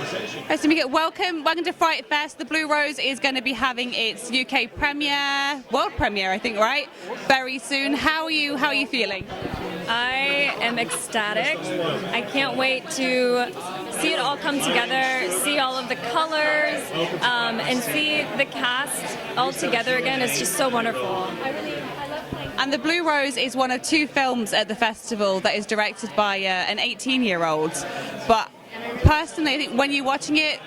Nice to meet you. Welcome to FrightFest. The Blue Rose is going to be having its UK premiere, world premiere, I think, right? Very soon. How are you feeling? I am ecstatic. I can't wait to see it all come together, see all of the colors, and see the cast all together again. It's just so wonderful. And The Blue Rose is one of two films at the festival that is directed by an 18-year-old. But personally, I think when you're watching it,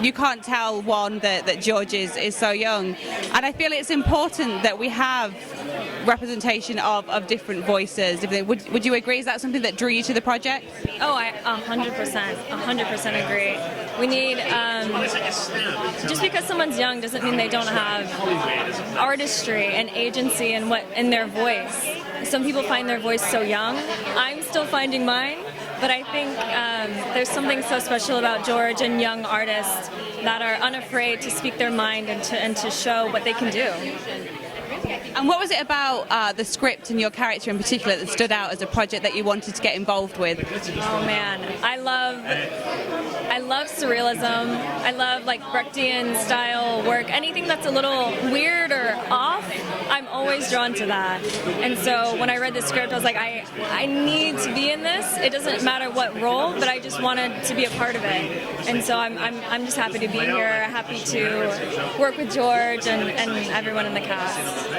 you can't tell, one, that George is so young. And I feel it's important that we have representation of different voices. Would you agree? Is that something that drew you to the project? Oh, I 100% agree. We need, just because someone's young doesn't mean they don't have artistry and agency in their voice. Some people find their voice so young. I'm still finding mine. But I think there's something so special about George and young artists that are unafraid to speak their mind and to show what they can do. And what was it about the script and your character in particular that stood out as a project that you wanted to get involved with? Oh man, I love surrealism. I love like Brechtian style work. Anything that's a little weird or off, I'm always drawn to that. And so when I read the script, I was like, I need to be in this. It doesn't matter what role, but I just wanted to be a part of it. And so I'm just happy to be here, happy to work with George and everyone in the cast.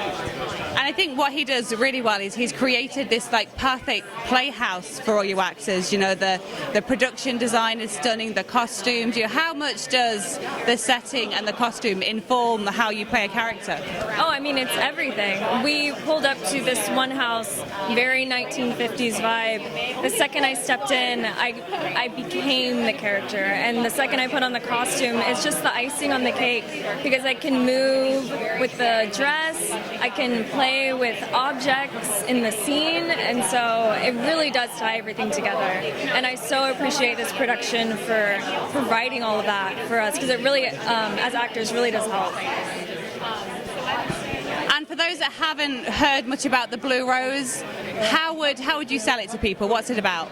And I think what he does really well is he's created this like perfect playhouse for all you actors. You know, the production design is stunning, the costumes. You know, how much does the setting and the costume inform how you play a character? Oh, I mean, it's everything. We pulled up to this one house, very 1950s vibe. The second I stepped in, I became the character. And the second I put on the costume, it's just the icing on the cake because I can move with the dress, I can play with objects in the scene, and so it really does tie everything together. And I so appreciate this production for providing all of that for us, because it really, as actors, really does help. And for those that haven't heard much about The Blue Rose, how would you sell it to people? What's it about?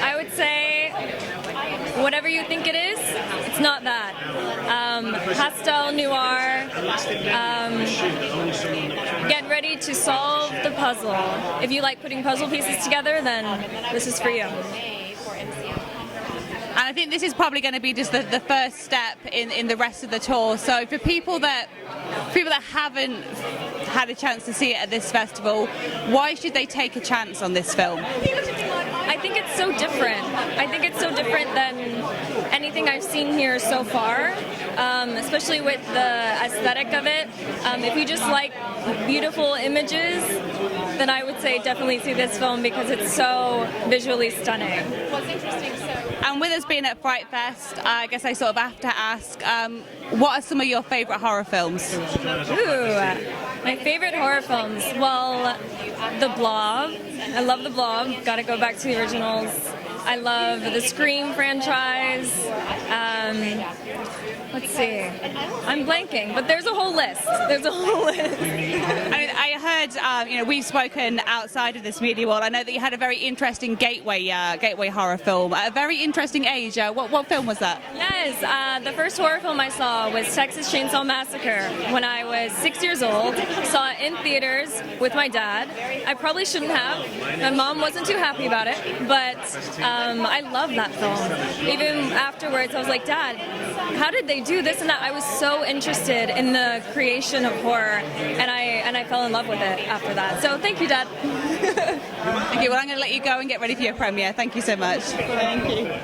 I would say whatever you think it is, it's not that. Pastel noir. Get ready to solve the puzzle. If you like putting puzzle pieces together, then this is for you. And I think this is probably going to be just the first step in the rest of the tour. So for people that haven't had a chance to see it at this festival, why should they take a chance on this film? I think it's so different. I think it's so different than anything I've seen here so far, especially with the aesthetic of it. If you just like beautiful images, then I would say definitely see this film because it's so visually stunning. And with us being at FrightFest, I guess I sort of have to ask, what are some of your favourite horror films? Ooh, my favorite horror films. Well, The Blob. I love The Blob. Got to go back to the originals. I love the Scream franchise. Let's see. I'm blanking, but there's a whole list. I mean, I heard, we've spoken outside of this media world. I know that you had a very interesting gateway horror film at a very interesting age. What film was that? Yes, the first horror film I saw was Texas Chainsaw Massacre when I was 6 years old. Saw it in theaters with my dad. I probably shouldn't have. My mom wasn't too happy about it, but I love that film. Even afterwards, I was like, Dad, how did they do this and that? I was so interested in the creation of horror, and I fell in love with it after that. So thank you, Dad. Thank you. Well, I'm going to let you go and get ready for your premiere. Thank you so much. Thank you.